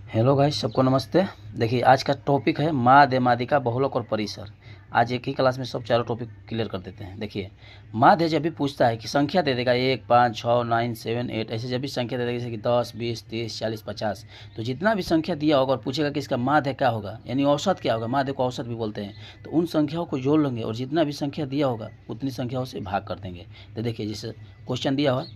Hello guys, सबको नमस्ते। देखिए, आज का टॉपिक है माध्य, माध्यिका, बहुलक और परिसर। आज एक ही क्लास में सब चारों टॉपिक क्लियर कर देते हैं। देखिए, माध्य जब भी पूछता है कि संख्या दे देगा 1, 5, 6, 9, 7, 8, ऐसे जब भी संख्या दे देगा जैसे कि 10, 20, 30, 40, 50, तो जितना भी संख्या दिया होगा और पूछेगा कि इसका माध्य क्या होगा, यानी औसत क्या होगा, माध्य को औसत भी बोलते हैं, तो उन संख्याओं को जोड़ लेंगे और जितना भी संख्या दिया होगा उतनी संख्याओं से भाग कर देंगे। तो देखिए, जैसे क्वेश्चन दिया हुआ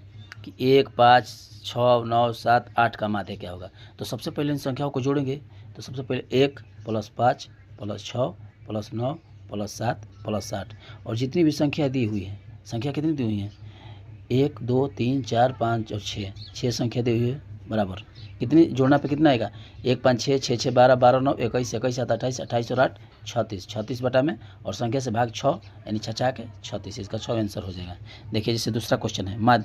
कि 1, 5, 6, 9, 7, 8 का माध्य क्या होगा। तो सबसे पहले इन संख्याओं को जोड़ेंगे। तो सबसे पहले 1 + 5 + 6 + 9 + 7 + 8, और जितनी भी संख्या दी हुई है, संख्या कितनी दी हुई है, 1, 2, 3, 4, 5 और 6 संख्या दी हुई है, बराबर कितनी जोड़ना पे कितना आएगा, 1, 5, 6, 6, 6, 12, 12, 9, 21, 21, 7, 28, 28 और 8 36, 36 बटा में और संख्या से भाग 6 यानी 6 के 36, इसका 6 आंसर हो जाएगा। देखिए, जैसे दूसरा क्वेश्चन है,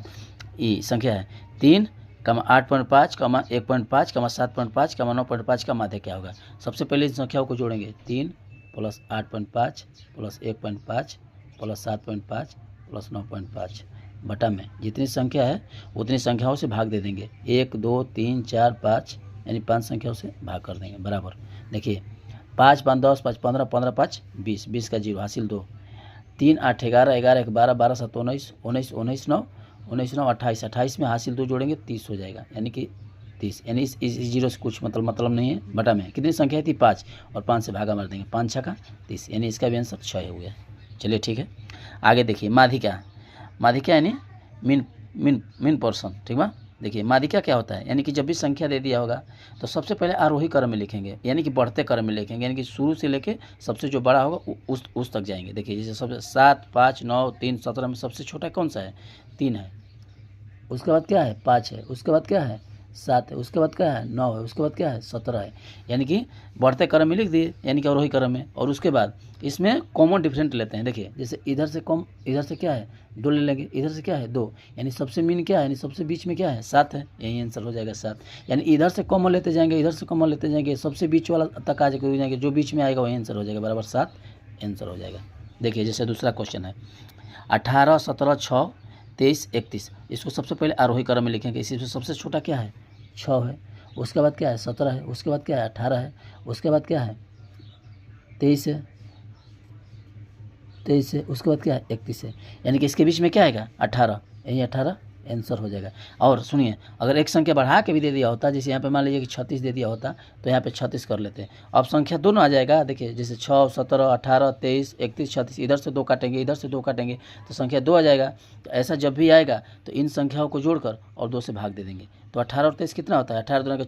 ये संख्या है 3, 8.5, 1.5, 7.5, 9.5 का माध्य क्या होगा। सबसे पहले इन संख्याओं को जोड़ेंगे, 3 + 8.5 + 1.5 + 7.5 + 9.5 बटा में जितनी संख्या है उतनी संख्याओं से भाग दे देंगे, 1, 2, 3, 4, 5 यानी 5 संख्याओं से भाग कर देंगे, बराबर। देखिए, 5, 5, 10, 5, 15, 15, 5, 20, 20 का 0 हासिल 2, 3, 8, 11, 11, 1, 12, 12, 7, 19, 19, 19, 9, 19, 9, 28, 28 में हासिल 2 जोड़ेंगे 30 हो जाएगा, यानी कि 30, यानी इस जीरो से कुछ मतलब नहीं है। बटा में कितनी संख्या थी, 5, और 5 से भागा मार देंगे, 5 6 30, यानी इसका भी आंसर 6 हो गया। चलिए ठीक है, आगे देखिए, माध्यिका। माध्यिका यानी मीन मीन मीन पोर्शन, ठीक है। देखिए, माध्यिका क्या होता है, यानी कि जब भी संख्या दे दिया होगा तो सबसे पहले आरोही क्रम में लिखेंगे, यानी कि बढ़ते क्रम में लिखेंगे, यानी कि शुरू से लेके सबसे जो बड़ा होगा उस तक जाएंगे। देखिए, जैसे सबसे 7, 5, 9, 3, 17 में सबसे छोटा कौन सा है, 3 है। उसके बाद क्या है, 5 है। उसके बाद क्या है, 7 है। उसके बाद क्या है, 9 है। उसके बाद क्या है, 17 है। यानी कि बढ़ते क्रम में लिख दिए, यानी कि अवरोही क्रम में। और उसके बाद इसमें कॉमन डिफरेंट लेते हैं। देखिए, जैसे इधर से कम, इधर से क्या है, 2 ले लेंगे, इधर से क्या है, 2, यानी सबसे मीन क्या है, यानी सबसे बीच में क्या है, 7 है। यही आंसर हो जाएगा 7। यानी इधर से कॉमन लेते जाएंगे, इधर से कॉमन लेते जाएंगे, सबसे बीच वाला तक आ जाएंगे, जो बीच में आएगा वही आंसर हो जाएगा, बराबर 7 आंसर हो जाएगा। देखिए, जैसे दूसरा क्वेश्चन है, 18, 17, 6, 23, 31, इसको सबसे पहले आरोही क्रम में लिखेंगे। इसी में सबसे छोटा क्या है, 6 है। उसके बाद क्या है, 17 है। उसके बाद क्या है, 18 है। उसके बाद क्या है, 23 है। 23 है। उसके बाद क्या है, 31 है। यानी कि इसके बीच में क्या आएगा, 18, यही 18 आंसर हो जाएगा। और सुनिए, अगर एक संख्या बढ़ा के भी दे दिया होता, जैसे यहाँ पे मान लीजिए कि 36 दे दिया होता, तो यहाँ पे 36 कर लेते हैं। अब संख्या दोनों आ जाएगा। देखिए, जैसे 6, 17, 18, 23, 31, 36, इधर से 2 काटेंगे, इधर से 2 काटेंगे, तो संख्या 2 आ जाएगा। तो ऐसा जब भी आएगा तो इन संख्याओं को जोड़कर और 2 से भाग दे देंगे। तो 18 और 23 कितना होता है, 18 2 के